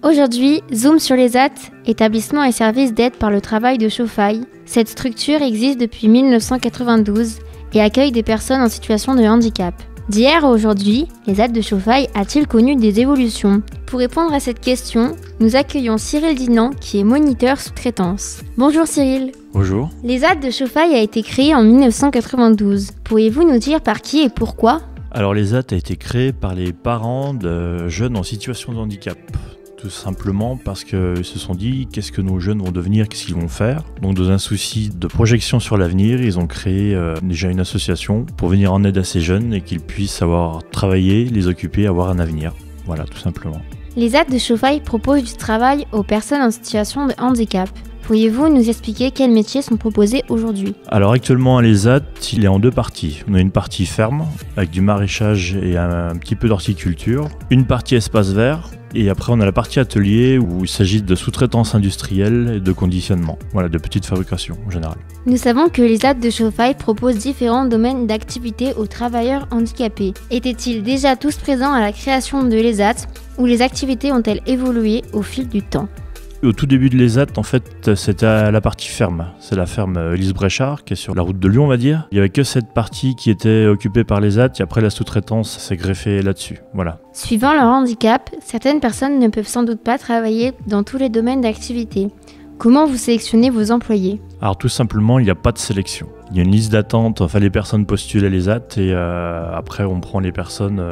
Aujourd'hui, Zoom sur les ZAT, établissement et service d'aide par le travail de Chauffailles. Cette structure existe depuis 1992 et accueille des personnes en situation de handicap. D'hier à aujourd'hui, les ZAT de Chauffailles a-t-il connu des évolutions? Pour répondre à cette question, nous accueillons Cyril Dinan qui est moniteur sous-traitance. Bonjour Cyril. Bonjour. Les ZAT de Chauffailles a été créé en 1992. Pourriez-vous nous dire par qui et pourquoi? Alors les ZAT a été créé par les parents de jeunes en situation de handicap. Tout simplement parce qu'ils se sont dit qu'est-ce que nos jeunes vont devenir, qu'est-ce qu'ils vont faire. Donc dans un souci de projection sur l'avenir, ils ont créé déjà une association pour venir en aide à ces jeunes et qu'ils puissent avoir travaillé, les occuper, avoir un avenir. Voilà, tout simplement. Les ZAT de Chauffailles proposent du travail aux personnes en situation de handicap. Pourriez-vous nous expliquer quels métiers sont proposés aujourd'hui? Alors actuellement, les ZAT, il est en deux parties. On a une partie ferme, avec du maraîchage et un petit peu d'horticulture. Une partie espace vert. Et après, on a la partie atelier où il s'agit de sous-traitance industrielle et de conditionnement. Voilà, de petites fabrications en général. Nous savons que les ZAT de Chauffailles proposent différents domaines d'activité aux travailleurs handicapés. Étaient-ils déjà tous présents à la création de l'ESAT ou les activités ont-elles évolué au fil du temps? Au tout début de l'ESAT, en fait, c'était la partie ferme. C'est la ferme Elise Bréchard, qui est sur la route de Lyon, on va dire. Il n'y avait que cette partie qui était occupée par l'ESAT, et après la sous-traitance s'est greffée là-dessus. Voilà. Suivant leur handicap, certaines personnes ne peuvent sans doute pas travailler dans tous les domaines d'activité. Comment vous sélectionnez vos employés? Alors tout simplement, il n'y a pas de sélection. Il y a une liste d'attente, enfin les personnes postulent à l'ESAT, et après on prend les personnes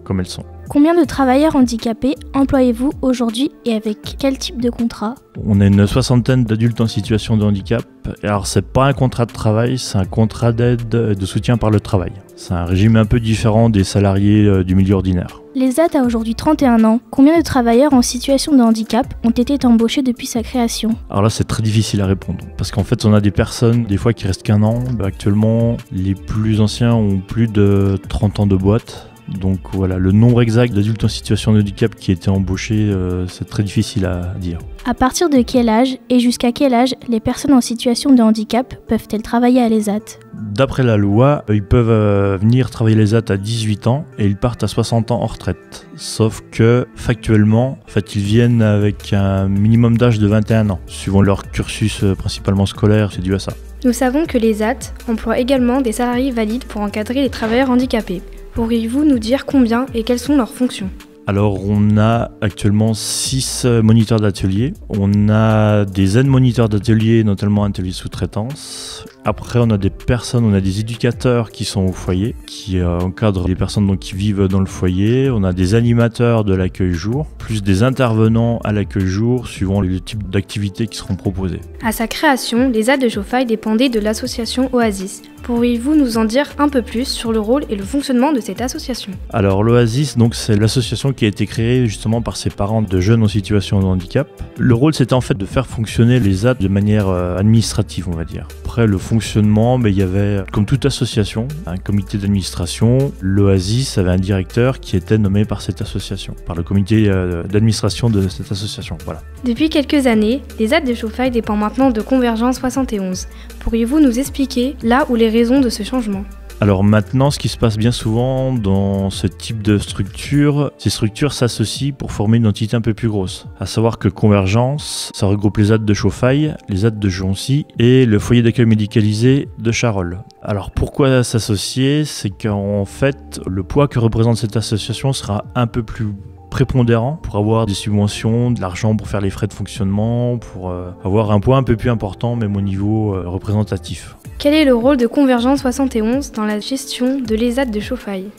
comme elles sont. Combien de travailleurs handicapés employez-vous aujourd'hui et avec quel type de contrat? On a une soixantaine d'adultes en situation de handicap. Alors c'est pas un contrat de travail, c'est un contrat d'aide et de soutien par le travail. C'est un régime un peu différent des salariés du milieu ordinaire. Les ZAT a aujourd'hui 31 ans. Combien de travailleurs en situation de handicap ont été embauchés depuis sa création? Alors là c'est très difficile à répondre parce qu'en fait on a des personnes des fois qui restent qu'un an. Actuellement les plus anciens ont plus de 30 ans de boîte. Donc voilà, le nombre exact d'adultes en situation de handicap qui étaient embauchés, c'est très difficile à dire. À partir de quel âge et jusqu'à quel âge les personnes en situation de handicap peuvent-elles travailler à l'ESAT? D'après la loi, ils peuvent venir travailler à l'ESAT à 18 ans et ils partent à 60 ans en retraite. Sauf que factuellement, en fait, ils viennent avec un minimum d'âge de 21 ans. Suivant leur cursus principalement scolaire, c'est dû à ça. Nous savons que les ZAT emploient également des salariés valides pour encadrer les travailleurs handicapés. Pourriez-vous nous dire combien et quelles sont leurs fonctions? Alors on a actuellement 6 moniteurs d'atelier, on a des aides-moniteurs d'atelier, notamment un atelier sous-traitance. Après on a des personnes, on a des éducateurs qui sont au foyer, qui encadrent les personnes donc, qui vivent dans le foyer. On a des animateurs de l'accueil jour, plus des intervenants à l'accueil jour, suivant le type d'activités qui seront proposées. À sa création, les ZAT de Chauffailles dépendaient de l'association Oasis. Pourriez-vous nous en dire un peu plus sur le rôle et le fonctionnement de cette association? Alors l'Oasis, donc, c'est l'association qui a été créée justement par ses parents de jeunes en situation de handicap. Le rôle c'était en fait de faire fonctionner les ZAT de manière administrative on va dire. Après le fonctionnement, il y avait comme toute association un comité d'administration. L'Oasis avait un directeur qui était nommé par cette association, par le comité d'administration de cette association. Voilà. Depuis quelques années, les ZAT de Chauffailles dépendent maintenant de Convergence 71. Pourriez-vous nous expliquer là où les raisons de ce changement? Alors maintenant, ce qui se passe bien souvent dans ce type de structure, ces structures s'associent pour former une entité un peu plus grosse. À savoir que Convergence, ça regroupe les ZAT de Chauffailles, les ZAT de Joncy et le foyer d'accueil médicalisé de Charolles. Alors pourquoi s'associer? C'est qu'en fait, le poids que représente cette association sera un peu plus prépondérant pour avoir des subventions, de l'argent pour faire les frais de fonctionnement, pour avoir un poids un peu plus important même au niveau représentatif. Quel est le rôle de Convergence 71 dans la gestion de l'ESAT de Chauffailles?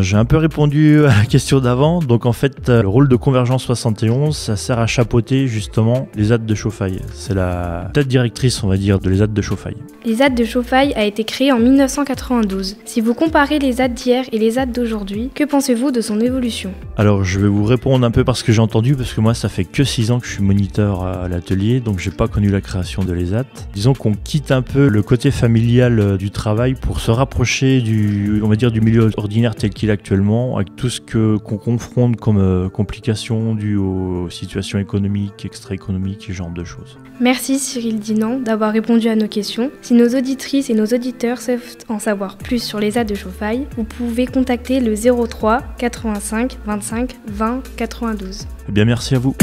J'ai un peu répondu à la question d'avant. Donc en fait, le rôle de Convergence 71, ça sert à chapeauter justement les ZAT de Chauffailles. C'est la tête directrice, on va dire, de les ZAT de Chauffailles. Les ZAT de Chauffailles a été créé en 1992. Si vous comparez les ZAT d'hier et les ZAT d'aujourd'hui, que pensez-vous de son évolution? Alors je vais vous répondre un peu par ce que j'ai entendu, parce que moi ça fait que 6 ans que je suis moniteur à l'atelier, donc j'ai pas connu la création de l'ESAT. Disons qu'on quitte un peu le côté familial du travail pour se rapprocher du milieu ordinaire l'avenir tel qu'il est actuellement, avec tout ce qu'on confronte comme complications dues aux situations économiques, extra-économiques et ce genre de choses. Merci Cyril Dinan d'avoir répondu à nos questions. Si nos auditrices et nos auditeurs souhaitent en savoir plus sur les aides de chauffaille, vous pouvez contacter le 03 85 25 20 92. Eh bien, merci à vous.